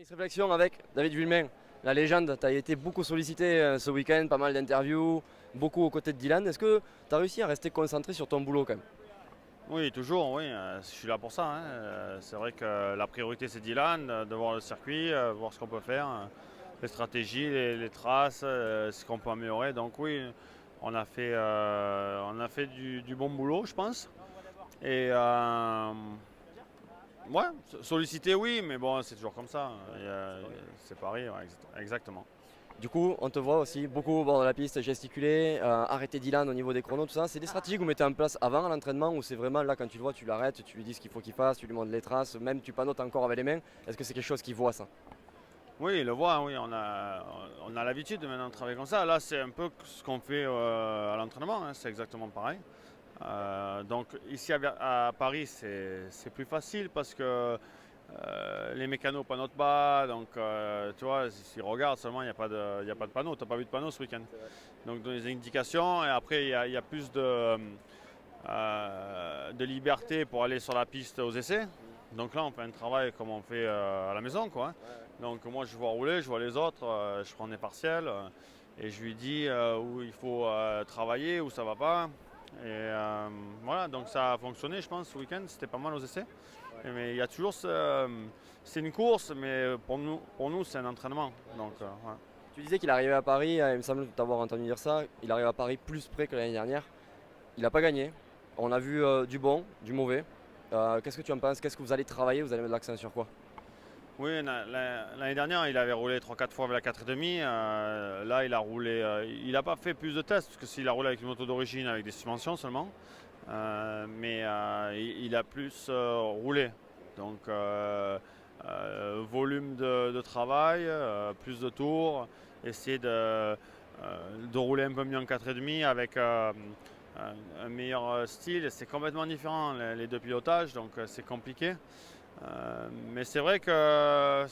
Petite réflexion avec David Villemain, la légende. Tu as été beaucoup sollicité ce week-end, pas mal d'interviews, beaucoup aux côtés de Dylan. Est-ce que tu as réussi à rester concentré sur ton boulot quand même? Oui, toujours, oui. Je suis là pour ça, hein. C'est vrai que la priorité c'est Dylan, de voir le circuit, voir ce qu'on peut faire, les stratégies, les traces, ce qu'on peut améliorer. Donc oui, on a fait du bon boulot, je pense. Et ouais, sollicité, oui, mais bon, c'est toujours comme ça. C'est pareil, ouais, exactement. Du coup, on te voit aussi beaucoup au bord de la piste gesticuler, arrêter Dylan au niveau des chronos, tout ça. C'est des stratégies que vous mettez en place avant à l'entraînement ou c'est vraiment là quand tu le vois, tu l'arrêtes, tu lui dis ce qu'il faut qu'il fasse, tu lui montres les traces, même tu panotes encore avec les mains. Est-ce que c'est quelque chose qu'il voit ça? Oui, il le voit, oui, on a l'habitude de maintenant de travailler comme ça. Là, c'est un peu ce qu'on fait à l'entraînement, hein, c'est exactement pareil. Donc ici à Paris, c'est plus facile parce que les mécanos panotent pas. Donc tu vois, s'ils regardent seulement, il y a pas de panneau. Tu n'as pas vu de panneau ce week-end. Donc dans les indications, et après il y a plus de liberté pour aller sur la piste aux essais. Donc là, on fait un travail comme on fait à la maison, quoi. Donc moi, je vois rouler, je vois les autres, je prends des partiels et je lui dis où il faut travailler, où ça va pas. Et voilà, donc ça a fonctionné, je pense, ce week-end. C'était pas mal aux essais. Mais il y a toujours c'est une course, mais pour nous, c'est un entraînement. Donc, ouais. Tu disais qu'il arrivait à Paris, il me semble t'avoir entendu dire ça, il arrive à Paris plus près que l'année dernière. Il n'a pas gagné. On a vu du bon, du mauvais. Qu'est-ce que tu en penses? Qu'est-ce que vous allez travailler? Vous allez mettre l'accent sur quoi? Oui, l'année dernière, il avait roulé 3-4 fois avec la 4,5. Là, il a roulé. Il n'a pas fait plus de tests, parce que s'il a roulé avec une moto d'origine, avec des suspensions seulement. Mais il a plus roulé. Donc, volume de travail, plus de tours, essayer de rouler un peu mieux en 4,5 avec un meilleur style. C'est complètement différent, les deux pilotages, donc c'est compliqué. Mais c'est vrai que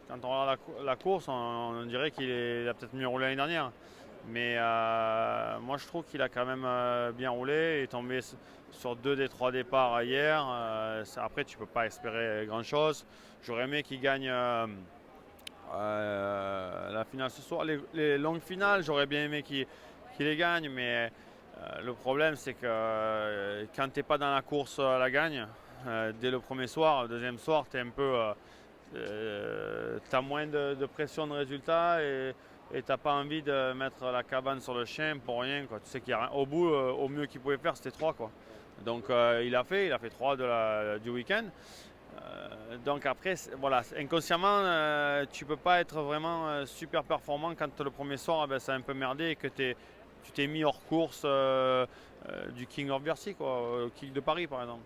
quand on regarde la course, on dirait qu'il a peut-être mieux roulé l'année dernière. Mais moi, je trouve qu'il a quand même bien roulé. Il est tombé sur 2 des 3 départs hier. Après, tu ne peux pas espérer grand-chose. J'aurais aimé qu'il gagne la finale ce soir. Les longues finales, j'aurais bien aimé qu'il les gagne. Mais le problème, c'est que quand tu n'es pas dans la course à la gagne, dès le premier soir, le deuxième soir, tu es un peu, t'as moins de pression de résultat et tu n'as pas envie de mettre la cabane sur le chien pour rien, quoi. Tu sais qu'il y a rien. Au bout, au mieux qu'il pouvait faire, c'était 3, quoi. Donc il a fait 3 du week-end. Donc après, voilà, inconsciemment, tu peux pas être vraiment super performant quand le premier soir, ça a un peu merdé et que tu t'es mis hors course du King of Bercy, quoi, au King de Paris par exemple.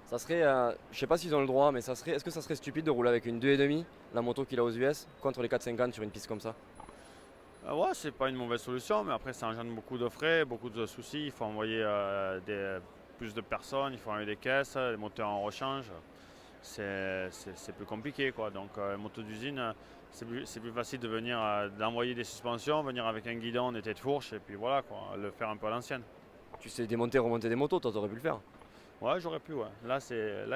Ça serait, je sais pas s'ils ont le droit, mais est-ce que ça serait stupide de rouler avec une 2,5, la moto qu'il a aux US, contre les 4,50 sur une piste comme ça? Ouais, c'est pas une mauvaise solution, mais après ça engendre beaucoup de frais, beaucoup de soucis. Il faut envoyer plus de personnes, il faut envoyer des caisses, des moteurs en rechange. C'est plus compliqué, quoi. Donc moto d'usine, c'est plus facile de venir d'envoyer des suspensions, venir avec un guidon, des têtes fourches et puis voilà, quoi, le faire un peu à l'ancienne. Tu sais démonter, remonter des motos, toi t'aurais pu le faire. Ouais, j'aurais pu, ouais. Là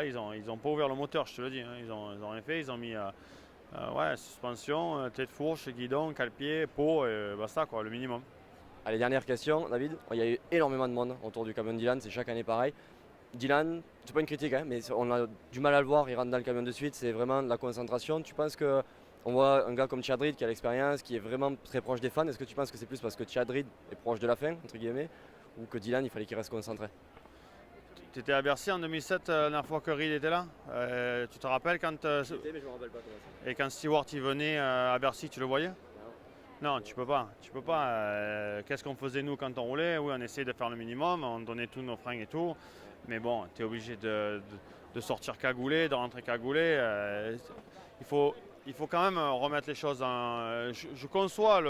ils ont pas ouvert le moteur, je te le dis, hein. Ils ont rien fait, ils ont mis ouais, suspension, tête fourche, guidon, cale-pied, pot et basta, quoi, le minimum. Allez, dernière question, David. Il y a eu énormément de monde autour du camion de Dylan, c'est chaque année pareil. Dylan, c'est pas une critique, hein, mais on a du mal à le voir, il rentre dans le camion de suite, c'est vraiment de la concentration. Tu penses que on voit un gars comme Chadrid qui a l'expérience, qui est vraiment très proche des fans. Est-ce que tu penses que c'est plus parce que Chadrid est proche de la fin, entre guillemets, ou que Dylan, il fallait qu'il reste concentré? Tu étais à Bercy en 2007, la dernière fois que Reed était là. Tu te rappelles quand, Mais je me rappelle pas comment ça. et quand Stewart il venait à Bercy, tu le voyais? Non, tu peux pas. Tu peux pas. Qu'est-ce qu'on faisait nous quand on roulait? Oui, on essayait de faire le minimum, on donnait tous nos freins et tout. Mais bon, tu es obligé de sortir cagoulé, de rentrer cagoulé. Il faut quand même remettre les choses en. Je conçois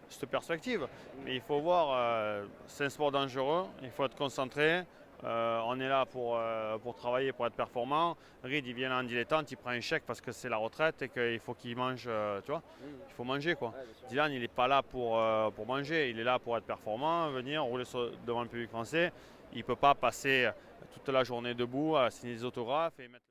cette perspective, mais il faut voir, c'est un sport dangereux, il faut être concentré. On est là pour travailler, pour être performant. Reed, il vient là en dilettante, il prend un chèque parce que c'est la retraite et qu'il faut qu'il mange, tu vois. Il faut manger, quoi. Dylan, il n'est pas là pour manger, il est là pour être performant, venir rouler devant le public français. Il ne peut pas passer toute la journée debout à signer des autographes et mettre